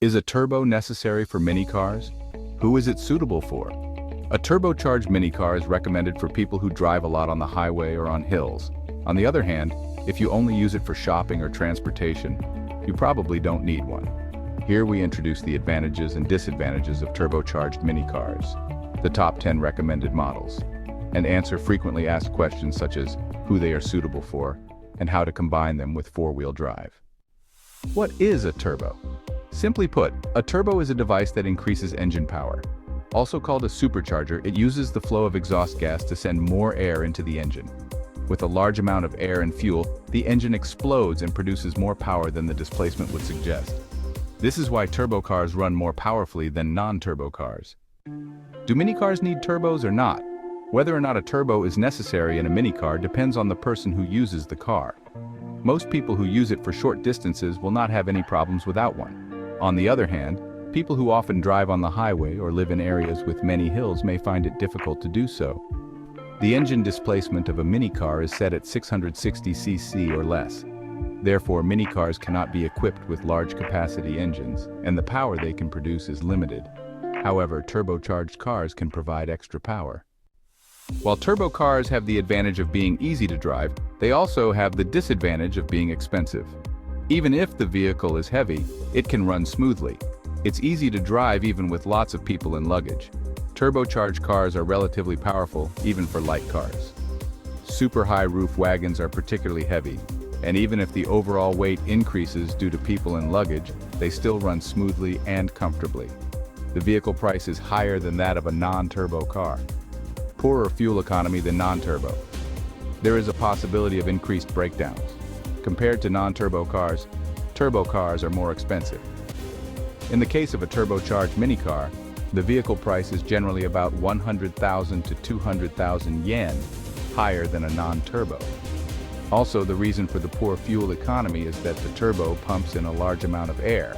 Is a turbo necessary for mini cars? Who is it suitable for? A turbocharged mini car is recommended for people who drive a lot on the highway or on hills. On the other hand, if you only use it for shopping or transportation, you probably don't need one. Here we introduce the advantages and disadvantages of turbocharged mini cars, the top 10 recommended models, and answer frequently asked questions such as who they are suitable for and how to combine them with four-wheel drive. What is a turbo? Simply put, a turbo is a device that increases engine power. Also called a supercharger, it uses the flow of exhaust gas to send more air into the engine. With a large amount of air and fuel, the engine explodes and produces more power than the displacement would suggest. This is why turbo cars run more powerfully than non-turbo cars. Do mini cars need turbos or not? Whether or not a turbo is necessary in a mini car depends on the person who uses the car. Most people who use it for short distances will not have any problems without one. On the other hand, people who often drive on the highway or live in areas with many hills may find it difficult to do so. The engine displacement of a mini car is set at 660 cc or less. Therefore, mini cars cannot be equipped with large capacity engines, and the power they can produce is limited. However, turbocharged cars can provide extra power. While turbo cars have the advantage of being easy to drive, they also have the disadvantage of being expensive. Even if the vehicle is heavy, it can run smoothly. It's easy to drive even with lots of people and luggage. Turbocharged cars are relatively powerful, even for light cars. Super high roof wagons are particularly heavy, and even if the overall weight increases due to people and luggage, they still run smoothly and comfortably. The vehicle price is higher than that of a non-turbo car. Poorer fuel economy than non-turbo. There is a possibility of increased breakdowns. Compared to non-turbo cars, turbo cars are more expensive. In the case of a turbocharged mini car, the vehicle price is generally about 100,000 to 200,000 yen higher than a non-turbo. Also, the reason for the poor fuel economy is that the turbo pumps in a large amount of air,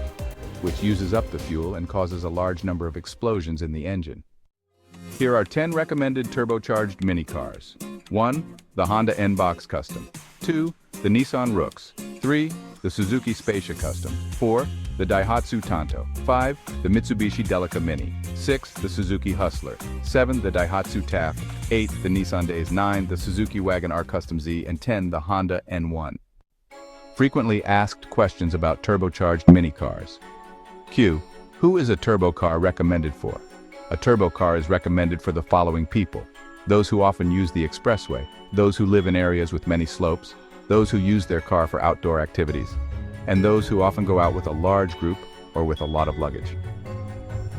which uses up the fuel and causes a large number of explosions in the engine. Here are 10 recommended turbocharged mini cars. 1. The Honda N-Box Custom. 2. The Nissan Rooks. 3. The Suzuki Spacia Custom. 4. The Daihatsu Tanto. 5. The Mitsubishi Delica Mini. 6. The Suzuki Hustler. 7. The Daihatsu Taft. 8. The Nissan Daze. 9. The Suzuki Wagon R Custom Z. And 10. The Honda N1. Frequently asked questions about turbocharged mini cars. Q. Who is a turbo car recommended for? A turbo car is recommended for the following people: those who often use the expressway, those who live in areas with many slopes, those who use their car for outdoor activities, and those who often go out with a large group or with a lot of luggage.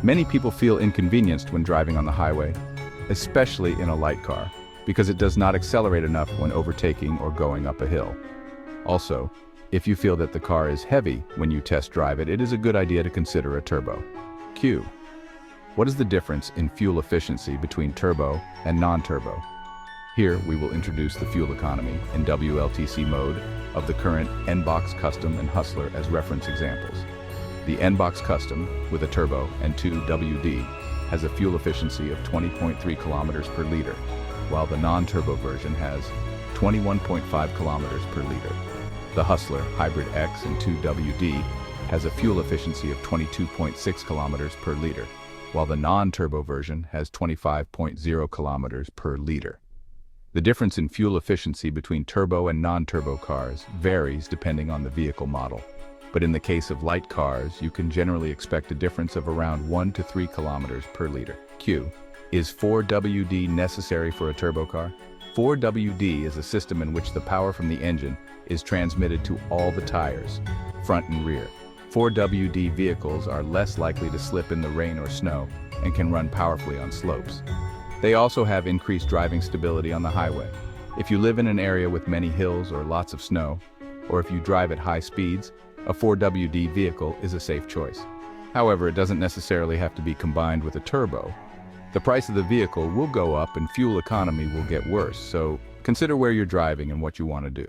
Many people feel inconvenienced when driving on the highway, especially in a light car, because it does not accelerate enough when overtaking or going up a hill. Also, if you feel that the car is heavy when you test drive it, it is a good idea to consider a turbo. Q. What is the difference in fuel efficiency between turbo and non-turbo? Here we will introduce the fuel economy in WLTC mode of the current N-Box Custom and Hustler as reference examples. The N-Box Custom with a turbo and 2WD has a fuel efficiency of 20.3 kilometers per liter, while the non-turbo version has 21.5 kilometers per liter. The Hustler Hybrid X and 2WD has a fuel efficiency of 22.6 kilometers per liter, while the non-turbo version has 25.0 kilometers per liter. The difference in fuel efficiency between turbo and non-turbo cars varies depending on the vehicle model, but in the case of light cars, you can generally expect a difference of around 1 to 3 kilometers per liter. Q. Is 4WD necessary for a turbo car? 4WD is a system in which the power from the engine is transmitted to all the tires, front and rear. 4WD vehicles are less likely to slip in the rain or snow and can run powerfully on slopes. They also have increased driving stability on the highway. If you live in an area with many hills or lots of snow, or if you drive at high speeds, a 4WD vehicle is a safe choice. However, it doesn't necessarily have to be combined with a turbo. The price of the vehicle will go up and fuel economy will get worse, so consider where you're driving and what you want to do.